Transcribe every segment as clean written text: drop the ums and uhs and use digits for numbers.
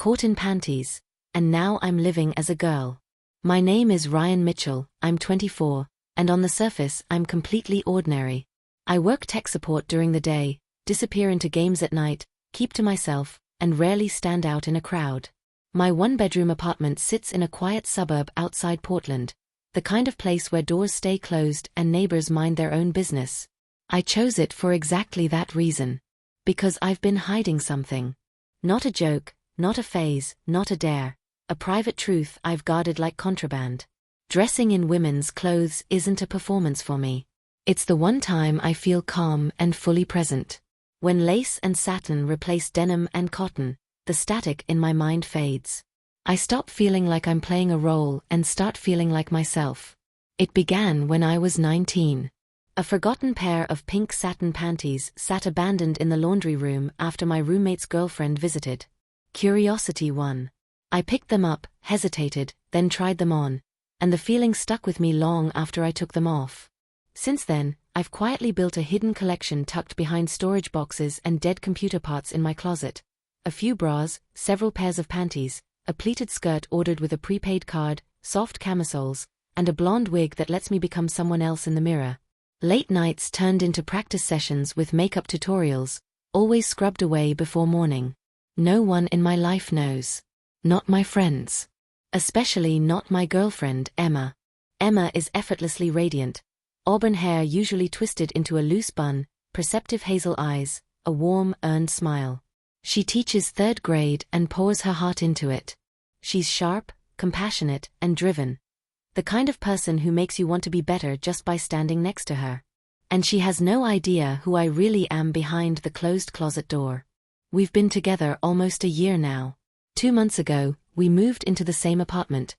caught in panties, and now I'm living as a girl. My name is Ryan Mitchell, I'm 24, and on the surface I'm completely ordinary. I work tech support during the day, disappear into games at night, keep to myself, and rarely stand out in a crowd. My one-bedroom apartment sits in a quiet suburb outside Portland, the kind of place where doors stay closed and neighbors mind their own business. I chose it for exactly that reason. Because I've been hiding something. Not a joke, not a phase, not a dare. A private truth I've guarded like contraband. Dressing in women's clothes isn't a performance for me. It's the one time I feel calm and fully present. When lace and satin replace denim and cotton, the static in my mind fades. I stop feeling like I'm playing a role and start feeling like myself. It began when I was 19. A forgotten pair of pink satin panties sat abandoned in the laundry room after my roommate's girlfriend visited. Curiosity won. I picked them up, hesitated, then tried them on, and the feeling stuck with me long after I took them off. Since then, I've quietly built a hidden collection tucked behind storage boxes and dead computer parts in my closet. A few bras, several pairs of panties, a pleated skirt ordered with a prepaid card, soft camisoles, and a blonde wig that lets me become someone else in the mirror. Late nights turned into practice sessions with makeup tutorials, always scrubbed away before morning. No one in my life knows. Not my friends. Especially not my girlfriend, Emma. Emma is effortlessly radiant. Auburn hair usually twisted into a loose bun, perceptive hazel eyes, a warm, earned smile. She teaches 3rd grade and pours her heart into it. She's sharp, compassionate, and driven. The kind of person who makes you want to be better just by standing next to her. And she has no idea who I really am behind the closed closet door. We've been together almost a year now. 2 months ago, we moved into the same apartment.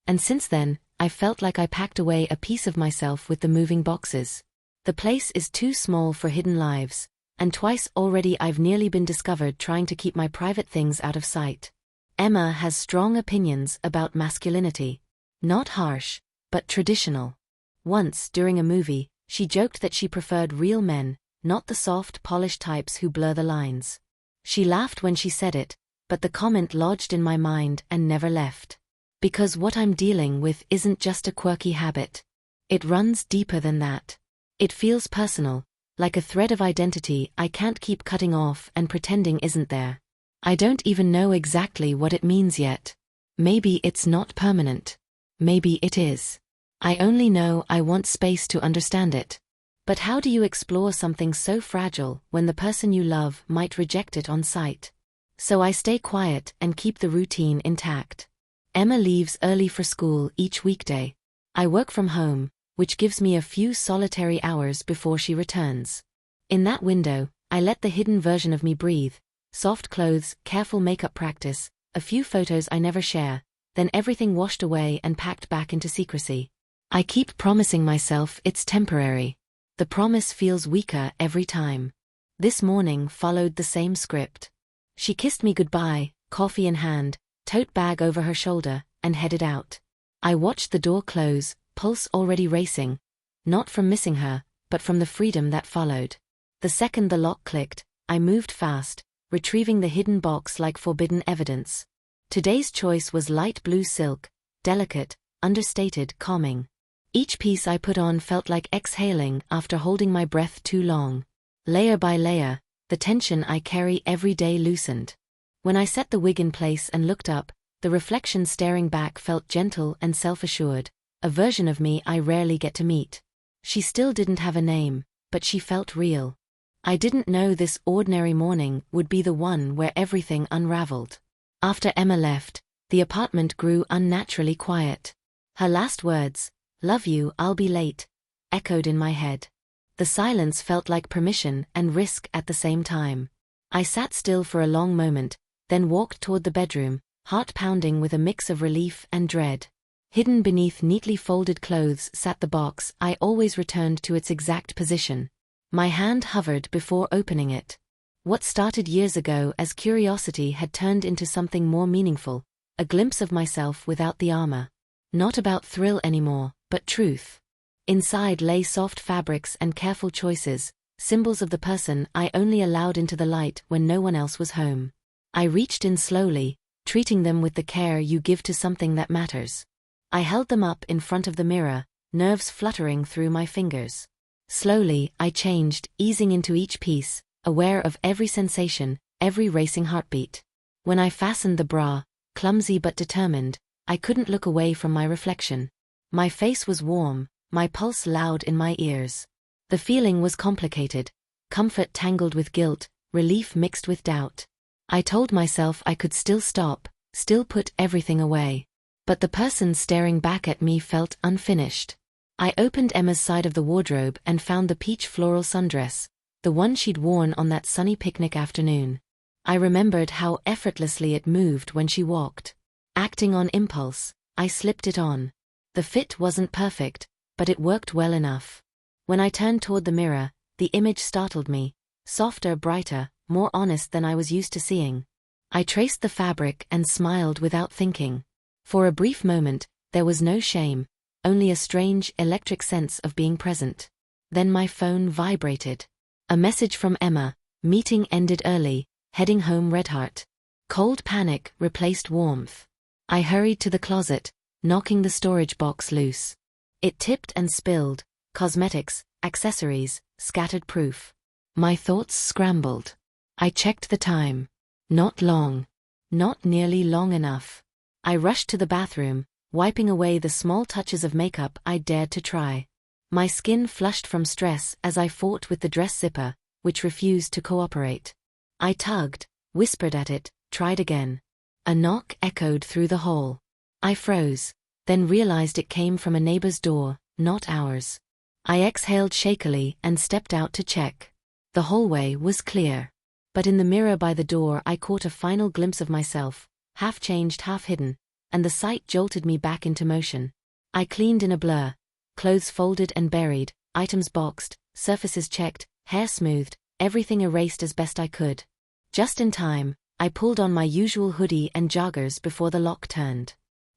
And since then, I felt like I packed away a piece of myself with the moving boxes. The place is too small for hidden lives, and twice already I've nearly been discovered trying to keep my private things out of sight. Emma has strong opinions about masculinity. Not harsh, but traditional. Once, during a movie, she joked that she preferred real men, not the soft, polished types who blur the lines. She laughed when she said it, but the comment lodged in my mind and never left. Because what I'm dealing with isn't just a quirky habit. It runs deeper than that. It feels personal, like a thread of identity I can't keep cutting off and pretending isn't there. I don't even know exactly what it means yet. Maybe it's not permanent. Maybe it is. I only know I want space to understand it. But how do you explore something so fragile when the person you love might reject it on sight? So I stay quiet and keep the routine intact. Emma leaves early for school each weekday. I work from home, which gives me a few solitary hours before she returns. In that window, I let the hidden version of me breathe. Soft clothes, careful makeup practice, a few photos I never share, then everything washed away and packed back into secrecy. I keep promising myself it's temporary. The promise feels weaker every time. This morning followed the same script. She kissed me goodbye, coffee in hand, tote bag over her shoulder, and headed out. I watched the door close, pulse already racing, not from missing her, but from the freedom that followed. The second the lock clicked, I moved fast, retrieving the hidden box like forbidden evidence. Today's choice was light blue silk, delicate, understated, calming. Each piece I put on felt like exhaling after holding my breath too long. Layer by layer, the tension I carry every day loosened. When I set the wig in place and looked up, the reflection staring back felt gentle and self-assured, a version of me I rarely get to meet. She still didn't have a name, but she felt real. I didn't know this ordinary morning would be the one where everything unraveled. After Emma left, the apartment grew unnaturally quiet. Her last words, "Love you, I'll be late," echoed in my head. The silence felt like permission and risk at the same time. I sat still for a long moment, then walked toward the bedroom, heart pounding with a mix of relief and dread. Hidden beneath neatly folded clothes sat the box I always returned to its exact position. My hand hovered before opening it. What started years ago as curiosity had turned into something more meaningful, a glimpse of myself without the armor. Not about thrill anymore, but truth. Inside lay soft fabrics and careful choices, symbols of the person I only allowed into the light when no one else was home. I reached in slowly, treating them with the care you give to something that matters. I held them up in front of the mirror, nerves fluttering through my fingers. Slowly, I changed, easing into each piece, aware of every sensation, every racing heartbeat. When I fastened the bra, clumsy but determined, I couldn't look away from my reflection. My face was warm, my pulse loud in my ears. The feeling was complicated, comfort tangled with guilt, relief mixed with doubt. I told myself I could still stop, still put everything away. But the person staring back at me felt unfinished. I opened Emma's side of the wardrobe and found the peach floral sundress, the one she'd worn on that sunny picnic afternoon. I remembered how effortlessly it moved when she walked. Acting on impulse, I slipped it on. The fit wasn't perfect, but it worked well enough. When I turned toward the mirror, the image startled me, softer, brighter, more honest than I was used to seeing. I traced the fabric and smiled without thinking. For a brief moment, there was no shame, only a strange, electric sense of being present. Then my phone vibrated. A message from Emma: meeting ended early, heading home red heart. Cold panic replaced warmth. I hurried to the closet, knocking the storage box loose. It tipped and spilled, cosmetics, accessories, scattered proof. My thoughts scrambled. I checked the time. Not long. Not nearly long enough. I rushed to the bathroom, wiping away the small touches of makeup I dared to try. My skin flushed from stress as I fought with the dress zipper, which refused to cooperate. I tugged, whispered at it, tried again. A knock echoed through the hall. I froze, then realized it came from a neighbor's door, not ours. I exhaled shakily and stepped out to check. The hallway was clear. But in the mirror by the door I caught a final glimpse of myself, half changed, half hidden, and the sight jolted me back into motion. I cleaned in a blur, clothes folded and buried, items boxed, surfaces checked, hair smoothed, everything erased as best I could. Just in time, I pulled on my usual hoodie and joggers before the lock turned.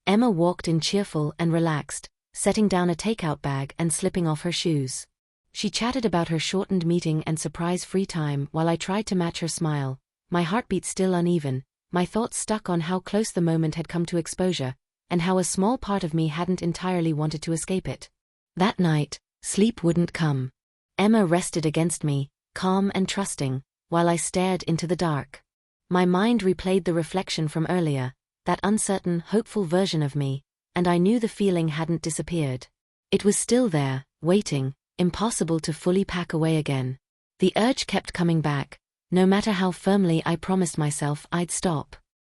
Emma walked in cheerful and relaxed, setting down a takeout bag and slipping off her shoes. She chatted about her shortened meeting and surprise free time while I tried to match her smile, my heartbeat still uneven, my thoughts stuck on how close the moment had come to exposure, and how a small part of me hadn't entirely wanted to escape it. That night, sleep wouldn't come. Emma rested against me, calm and trusting, while I stared into the dark. My mind replayed the reflection from earlier, that uncertain, hopeful version of me, and I knew the feeling hadn't disappeared. It was still there, waiting, impossible to fully pack away again. The urge kept coming back, no matter how firmly I promised myself I'd stop.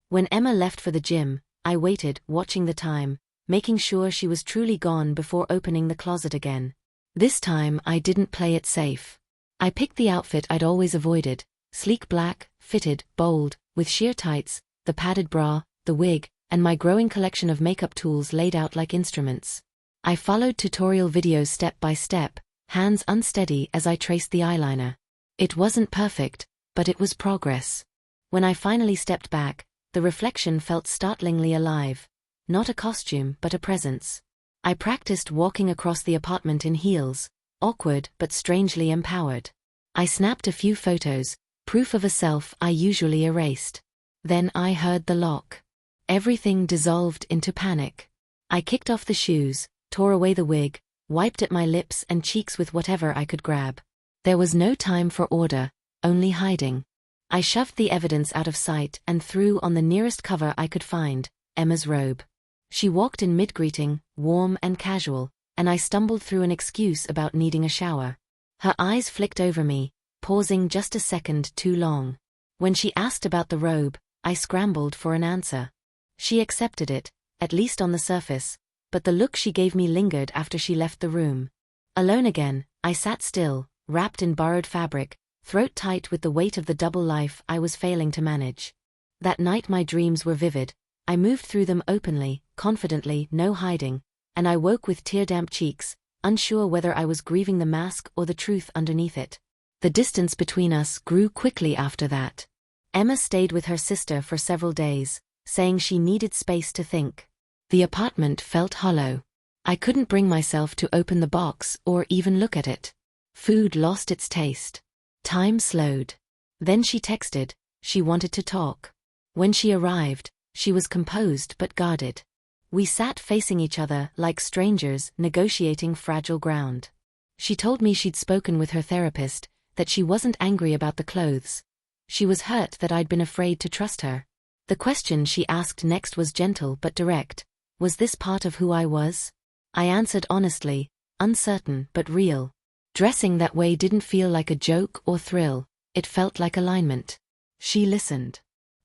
When Emma left for the gym, I waited, watching the time, making sure she was truly gone before opening the closet again. This time I didn't play it safe. I picked the outfit I'd always avoided, sleek black, fitted, bold, with sheer tights, the padded bra, the wig, and my growing collection of makeup tools laid out like instruments. I followed tutorial videos step by step, hands unsteady as I traced the eyeliner. It wasn't perfect, but it was progress. When I finally stepped back, the reflection felt startlingly alive. Not a costume, but a presence. I practiced walking across the apartment in heels, awkward but strangely empowered. I snapped a few photos, proof of a self I usually erased. Then I heard the lock. Everything dissolved into panic. I kicked off the shoes, tore away the wig, wiped at my lips and cheeks with whatever I could grab. There was no time for order, only hiding. I shoved the evidence out of sight and threw on the nearest cover I could find, Emma's robe. She walked in mid-greeting, warm and casual, and I stumbled through an excuse about needing a shower. Her eyes flicked over me, pausing just a second too long. When she asked about the robe, I scrambled for an answer. She accepted it, at least on the surface, but the look she gave me lingered after she left the room. Alone again, I sat still, wrapped in borrowed fabric, throat tight with the weight of the double life I was failing to manage. That night my dreams were vivid. I moved through them openly, confidently, no hiding, and I woke with tear-damp cheeks, unsure whether I was grieving the mask or the truth underneath it. The distance between us grew quickly after that. Emma stayed with her sister for several days, saying she needed space to think. The apartment felt hollow. I couldn't bring myself to open the box or even look at it. Food lost its taste. Time slowed. Then she texted, she wanted to talk. When she arrived, She was composed but guarded. We sat facing each other like strangers negotiating fragile ground. She told me she'd spoken with her therapist, that she wasn't angry about the clothes. She was hurt that I'd been afraid to trust her. The question she asked next was gentle but direct. Was this part of who I was? I answered honestly, uncertain but real. Dressing that way didn't feel like a joke or thrill, it felt like alignment. She listened.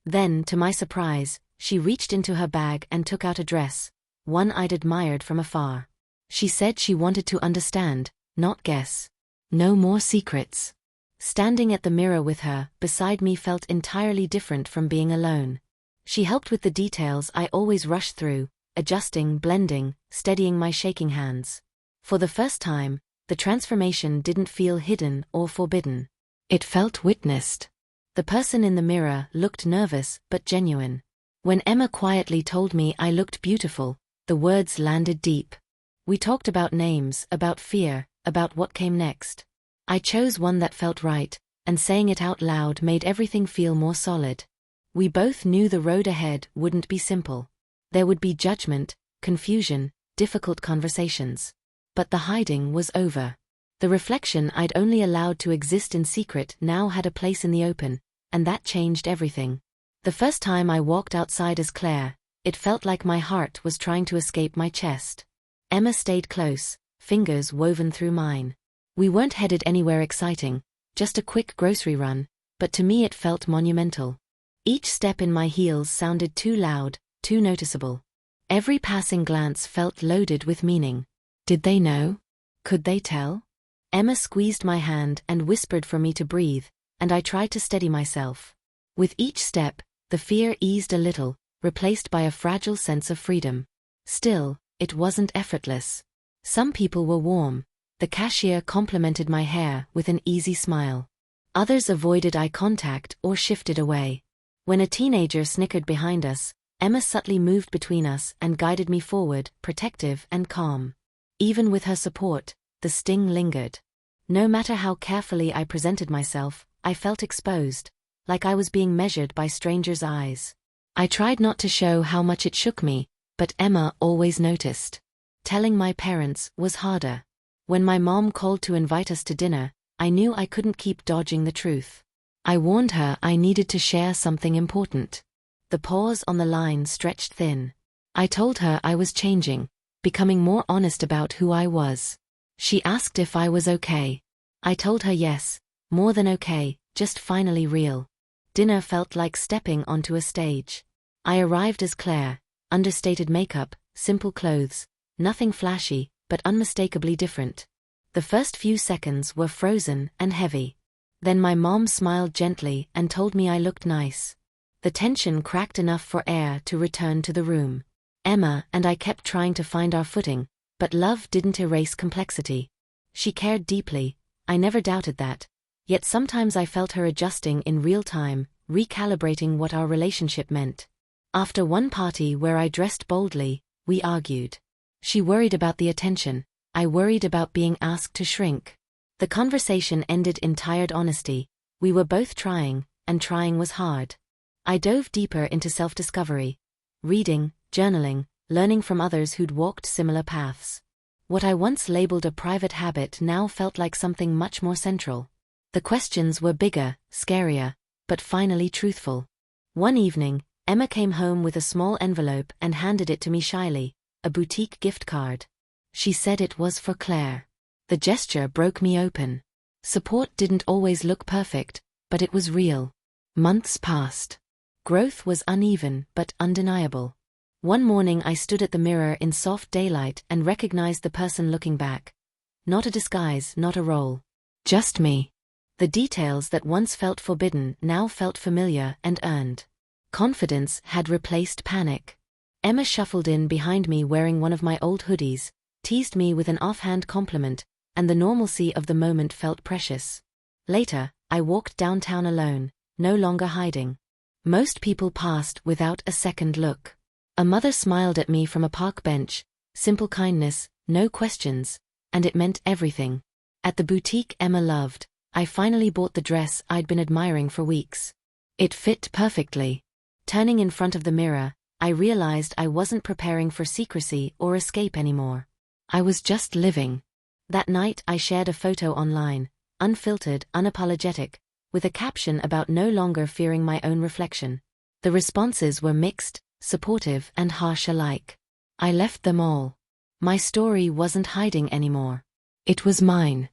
Then, to my surprise, she reached into her bag and took out a dress, one I'd admired from afar. She said she wanted to understand, not guess. No more secrets. Standing at the mirror with her beside me felt entirely different from being alone. She helped with the details I always rush through, adjusting, blending, steadying my shaking hands. For the first time, the transformation didn't feel hidden or forbidden. It felt witnessed. The person in the mirror looked nervous but genuine. When Emma quietly told me I looked beautiful, the words landed deep. We talked about names, about fear, about what came next. I chose one that felt right, and saying it out loud made everything feel more solid. We both knew the road ahead wouldn't be simple. There would be judgment, confusion, difficult conversations. But the hiding was over. The reflection I'd only allowed to exist in secret now had a place in the open, and that changed everything. The first time I walked outside as Claire, it felt like my heart was trying to escape my chest. Emma stayed close, fingers woven through mine. We weren't headed anywhere exciting, just a quick grocery run, but to me it felt monumental. Each step in my heels sounded too loud, too noticeable. Every passing glance felt loaded with meaning. Did they know? Could they tell? Emma squeezed my hand and whispered for me to breathe, and I tried to steady myself. With each step, the fear eased a little, replaced by a fragile sense of freedom. Still, it wasn't effortless. Some people were warm. The cashier complimented my hair with an easy smile. Others avoided eye contact or shifted away. When a teenager snickered behind us, Emma subtly moved between us and guided me forward, protective and calm. Even with her support, the sting lingered. No matter how carefully I presented myself, I felt exposed, like I was being measured by strangers' eyes. I tried not to show how much it shook me, but Emma always noticed. Telling my parents was harder. When my mom called to invite us to dinner, I knew I couldn't keep dodging the truth. I warned her I needed to share something important. The pause on the line stretched thin. I told her I was changing, becoming more honest about who I was. She asked if I was okay. I told her yes, more than okay, just finally real. Dinner felt like stepping onto a stage. I arrived as Claire, understated makeup, simple clothes, nothing flashy, but unmistakably different. The first few seconds were frozen and heavy. Then my mom smiled gently and told me I looked nice. The tension cracked enough for air to return to the room. Emma and I kept trying to find our footing, but love didn't erase complexity. She cared deeply, I never doubted that. Yet sometimes I felt her adjusting in real time, recalibrating what our relationship meant. After one party where I dressed boldly, we argued. She worried about the attention, I worried about being asked to shrink. The conversation ended in tired honesty. We were both trying, and trying was hard. I dove deeper into self-discovery. Reading, journaling, learning from others who'd walked similar paths. What I once labeled a private habit now felt like something much more central. The questions were bigger, scarier, but finally truthful. One evening, Emma came home with a small envelope and handed it to me shyly. A boutique gift card. She said it was for Claire. The gesture broke me open. Support didn't always look perfect, but it was real. Months passed. Growth was uneven but undeniable. One morning I stood at the mirror in soft daylight and recognized the person looking back. Not a disguise, not a role. Just me. The details that once felt forbidden now felt familiar and earned. Confidence had replaced panic. Emma shuffled in behind me wearing one of my old hoodies, teased me with an offhand compliment, and the normalcy of the moment felt precious. Later, I walked downtown alone, no longer hiding. Most people passed without a second look. A mother smiled at me from a park bench, simple kindness, no questions, and it meant everything. At the boutique Emma loved, I finally bought the dress I'd been admiring for weeks. It fit perfectly. Turning in front of the mirror, I realized I wasn't preparing for secrecy or escape anymore. I was just living. That night I shared a photo online, unfiltered, unapologetic, with a caption about no longer fearing my own reflection. The responses were mixed, supportive and harsh alike. I left them all. My story wasn't hiding anymore. It was mine.